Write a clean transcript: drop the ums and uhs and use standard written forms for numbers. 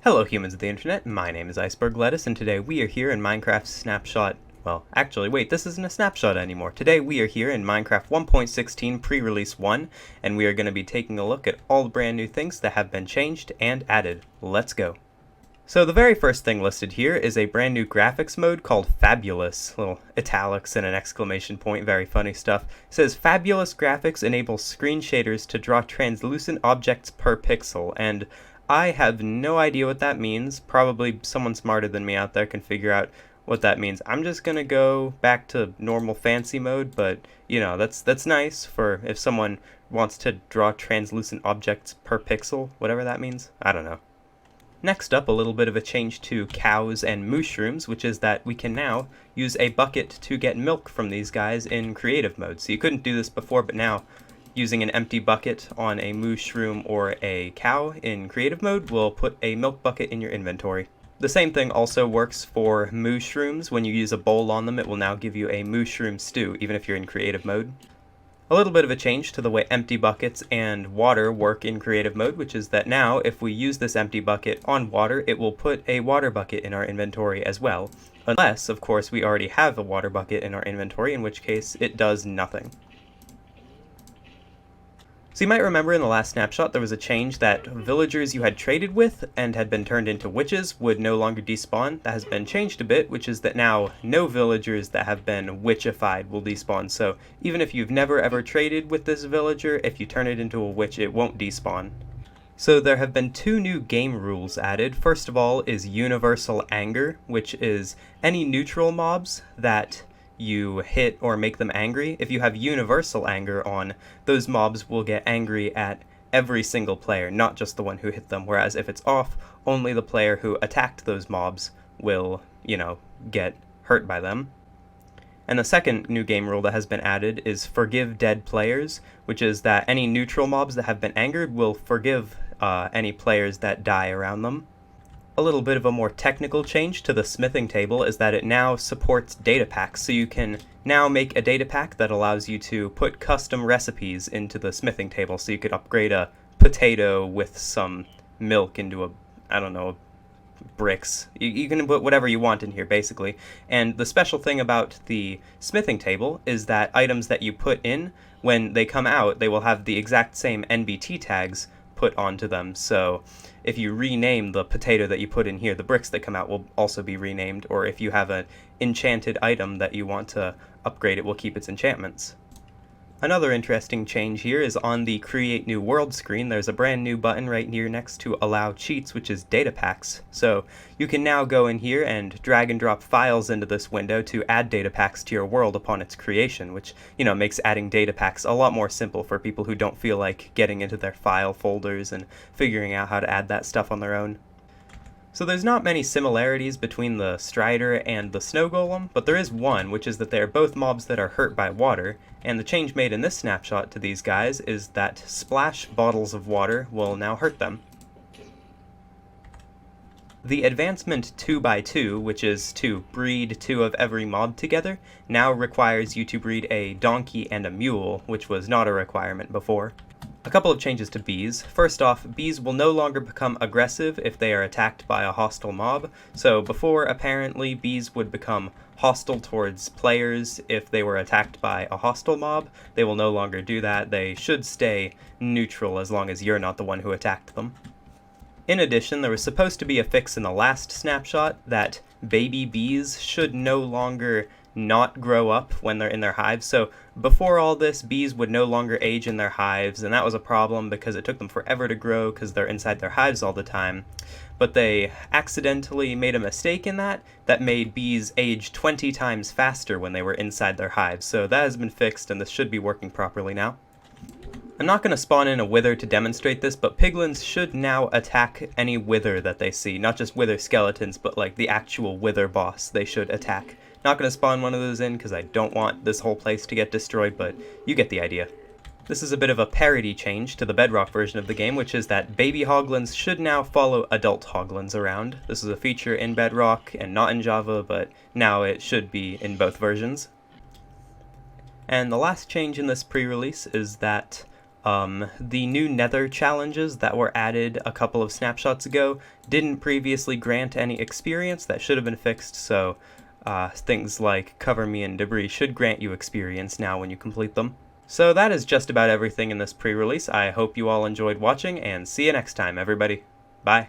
Hello humans of the internet, my name is Iceberg Lettuce, and today we are here in Minecraft Snapshot. Well, actually, wait, this isn't a snapshot anymore. Today we are here in Minecraft 1.16 pre-release 1, and we are going to be taking a look at all the brand new things that have been changed and added. Let's go. So the very first thing listed here is a brand new graphics mode called Fabulous. Little italics and an exclamation point, very funny stuff. It says, Fabulous graphics enables screen shaders to draw translucent objects per pixel, and I have no idea what that means. Probably someone smarter than me out there can figure out what that means. I'm just gonna go back to normal fancy mode, but you know, that's nice for if someone wants to draw translucent objects per pixel, whatever that means. I don't know. Next up, a little bit of a change to cows and mushrooms, which is that we can now use a bucket to get milk from these guys in creative mode. So you couldn't do this before, but now using an empty bucket on a mushroom or a cow in creative mode will put a milk bucket in your inventory. The same thing also works for mushrooms. When you use a bowl on them, it will now give you a mushroom stew, even if you're in creative mode. A little bit of a change to the way empty buckets and water work in creative mode, which is that now if we use this empty bucket on water, it will put a water bucket in our inventory as well. Unless, of course, we already have a water bucket in our inventory, in which case it does nothing. So you might remember in the last snapshot there was a change that villagers you had traded with and had been turned into witches would no longer despawn. That has been changed a bit, which is that now no villagers that have been witchified will despawn. So even if you've never ever traded with this villager, if you turn it into a witch, it won't despawn. So there have been two new game rules added. First of all is Universal Anger, which is any neutral mobs that you hit or make them angry. If you have universal anger on, those mobs will get angry at every single player, not just the one who hit them, whereas if it's off, only the player who attacked those mobs will, get hurt by them. And the second new game rule that has been added is Forgive Dead Players, which is that any neutral mobs that have been angered will forgive any players that die around them. A little bit of a more technical change to the smithing table is that it now supports data packs, so you can now make a data pack that allows you to put custom recipes into the smithing table. So you could upgrade a potato with some milk into bricks. You can put whatever you want in here, basically. And the special thing about the smithing table is that items that you put in, when they come out, they will have the exact same NBT tags put onto them. So if you rename the potato that you put in here, the bricks that come out will also be renamed, or if you have an enchanted item that you want to upgrade, it will keep its enchantments. Another interesting change here is on the Create New World screen. There's a brand new button right here next to Allow Cheats, which is data packs. So you can now go in here and drag and drop files into this window to add data packs to your world upon its creation, which, makes adding data packs a lot more simple for people who don't feel like getting into their file folders and figuring out how to add that stuff on their own. So there's not many similarities between the Strider and the Snow Golem, but there is one, which is that they are both mobs that are hurt by water, and the change made in this snapshot to these guys is that splash bottles of water will now hurt them. The advancement 2x2, which is to breed 2 of every mob together, now requires you to breed a donkey and a mule, which was not a requirement before. A couple of changes to bees. First off, bees will no longer become aggressive if they are attacked by a hostile mob. So before, apparently, bees would become hostile towards players if they were attacked by a hostile mob. They will no longer do that. They should stay neutral as long as you're not the one who attacked them. In addition, there was supposed to be a fix in the last snapshot that baby bees should no longer not grow up when they're in their hives. So before all this, bees would no longer age in their hives, and that was a problem because it took them forever to grow because they're inside their hives all the time. But they accidentally made a mistake in that made bees age 20 times faster when they were inside their hives. So that has been fixed, and this should be working properly now. I'm not going to spawn in a wither to demonstrate this, but piglins should now attack any wither that they see. Not just wither skeletons, but like the actual wither boss they should attack. Not going to spawn one of those in because I don't want this whole place to get destroyed, but you get the idea. This is a bit of a parody change to the Bedrock version of the game, which is that baby hoglins should now follow adult hoglins around. This is a feature in Bedrock and not in Java, but now it should be in both versions. And the last change in this pre-release is that The new Nether challenges that were added a couple of snapshots ago didn't previously grant any experience. That should have been fixed, so things like Cover Me in Debris should grant you experience now when you complete them. So that is just about everything in this pre-release. I hope you all enjoyed watching, and see you next time, everybody. Bye.